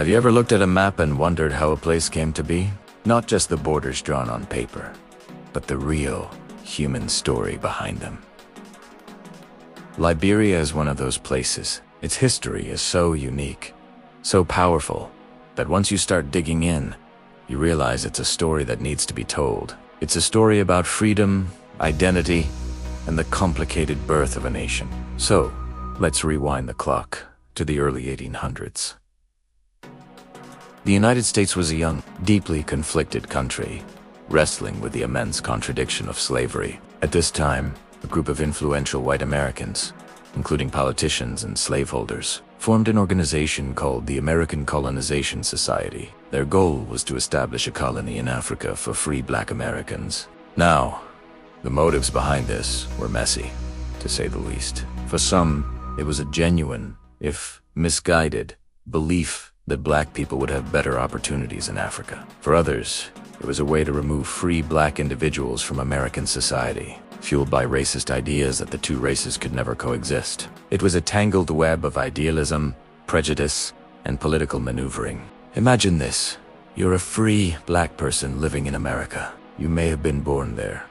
Have you ever looked at a map and wondered how a place came to be? Not just the borders drawn on paper, but the real human story behind them. Liberia is one of those places. Its history is so unique, so powerful, that once you start digging in, you realize it's a story that needs to be told. It's a story about freedom, identity, and the complicated birth of a nation. So, let's rewind the clock to the early 1800s. The United States was a young, deeply conflicted country, wrestling with the immense contradiction of slavery. At this time, a group of influential white Americans, including politicians and slaveholders, formed an organization called the American Colonization Society. Their goal was to establish a colony in Africa for free black Americans. Now, the motives behind this were messy, to say the least. For some, it was a genuine, if misguided, belief that black people would have better opportunities in Africa. For others, it was a way to remove free black individuals from American society, fueled by racist ideas that the two races could never coexist. It was a tangled web of idealism, prejudice, and political maneuvering. Imagine this. You're a free black person living in America. You may have been born there.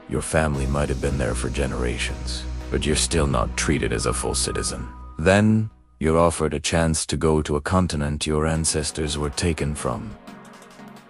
Your family might have been there for generations, but you're still not treated as a full citizen. Then, you're offered a chance to go to a continent your ancestors were taken from,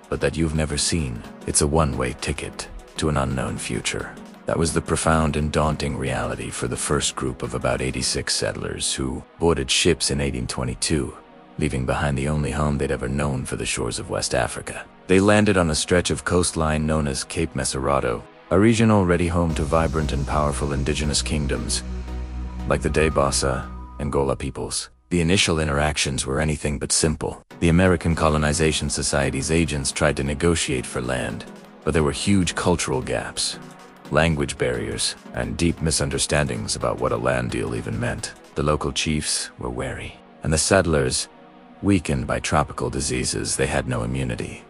but that you've never seen. It's a one-way ticket to an unknown future. That was the profound and daunting reality for the first group of about 86 settlers who boarded ships in 1822, leaving behind the only home they'd ever known for the shores of West Africa. They landed on a stretch of coastline known as Cape Messerado, a region already home to vibrant and powerful indigenous kingdoms, like the Debasa and Gola peoples. The initial interactions were anything but simple. The American Colonization Society's agents tried to negotiate for land, but there were huge cultural gaps, language barriers, and deep misunderstandings about what a land deal even meant. The local chiefs were wary, and the settlers, weakened by tropical diseases, they had no immunity.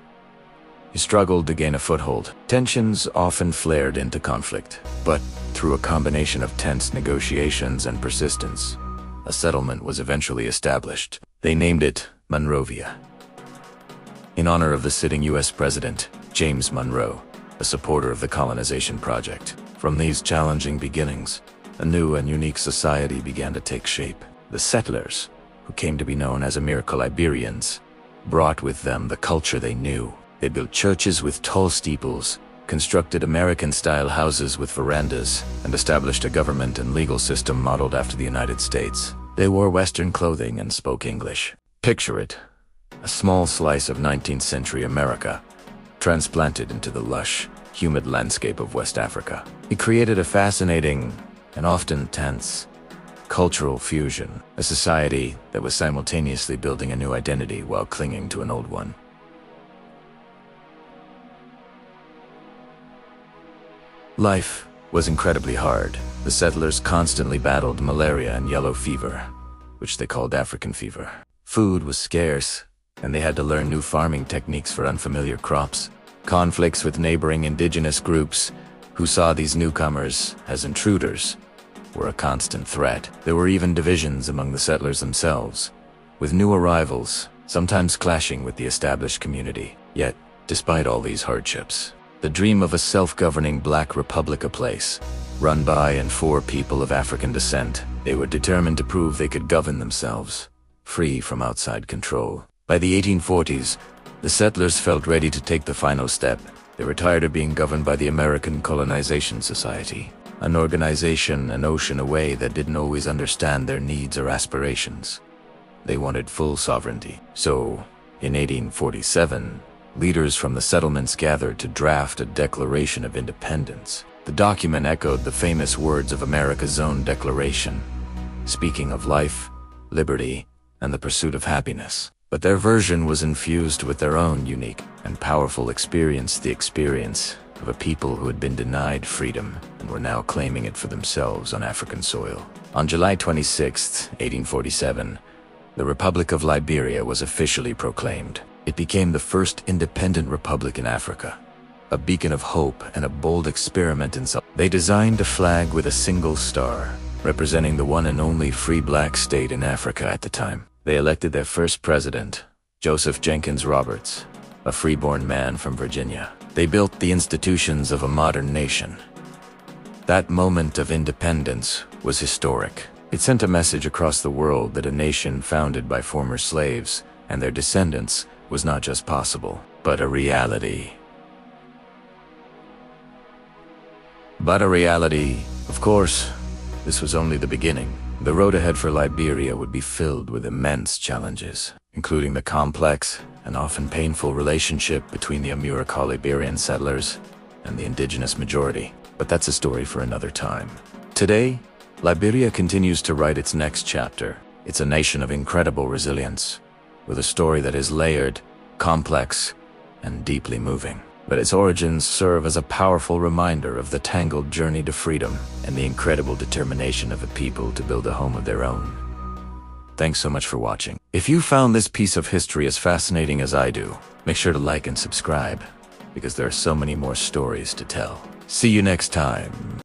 He struggled to gain a foothold. Tensions often flared into conflict, but through a combination of tense negotiations and persistence, a settlement was eventually established. They named it Monrovia, in honor of the sitting U.S. President, James Monroe, a supporter of the colonization project. From these challenging beginnings, a new and unique society began to take shape. The settlers, who came to be known as Liberians, brought with them the culture they knew. They built churches with tall steeples, constructed American-style houses with verandas, and established a government and legal system modeled after the United States. They wore Western clothing and spoke English. Picture it, a small slice of 19th century America, transplanted into the lush, humid landscape of West Africa. It created a fascinating, and often tense, cultural fusion, a society that was simultaneously building a new identity while clinging to an old one. Life was incredibly hard. The settlers constantly battled malaria and yellow fever, which they called African fever. Food was scarce, and they had to learn new farming techniques for unfamiliar crops. Conflicts with neighboring indigenous groups, who saw these newcomers as intruders, were a constant threat. There were even divisions among the settlers themselves, with new arrivals sometimes clashing with the established community. Yet, despite all these hardships, the dream of a self-governing Black Republic, a place run by and for people of African descent, they were determined to prove they could govern themselves, free from outside control. By the 1840s, the settlers felt ready to take the final step. They were tired of being governed by the American Colonization Society, an organization an ocean away that didn't always understand their needs or aspirations. They wanted full sovereignty. So, in 1847, leaders from the settlements gathered to draft a Declaration of Independence. The document echoed the famous words of America's own Declaration, speaking of life, liberty, and the pursuit of happiness. But their version was infused with their own unique and powerful experience, the experience of a people who had been denied freedom and were now claiming it for themselves on African soil. On July 26, 1847, the Republic of Liberia was officially proclaimed. It became the first independent republic in Africa, a beacon of hope and a bold experiment in self. They designed a flag with a single star, representing the one and only free black state in Africa at the time. They elected their first president, Joseph Jenkins Roberts, a freeborn man from Virginia. They built the institutions of a modern nation. That moment of independence was historic. It sent a message across the world that a nation founded by former slaves and their descendants was not just possible, but a reality. Of course, this was only the beginning. The road ahead for Liberia would be filled with immense challenges, including the complex and often painful relationship between the Amuricol Liberian settlers and the indigenous majority. But that's a story for another time. Today, Liberia continues to write its next chapter. It's a nation of incredible resilience, with a story that is layered, complex, and deeply moving. But its origins serve as a powerful reminder of the tangled journey to freedom and the incredible determination of a people to build a home of their own. Thanks so much for watching. If you found this piece of history as fascinating as I do, make sure to like and subscribe, because there are so many more stories to tell. See you next time.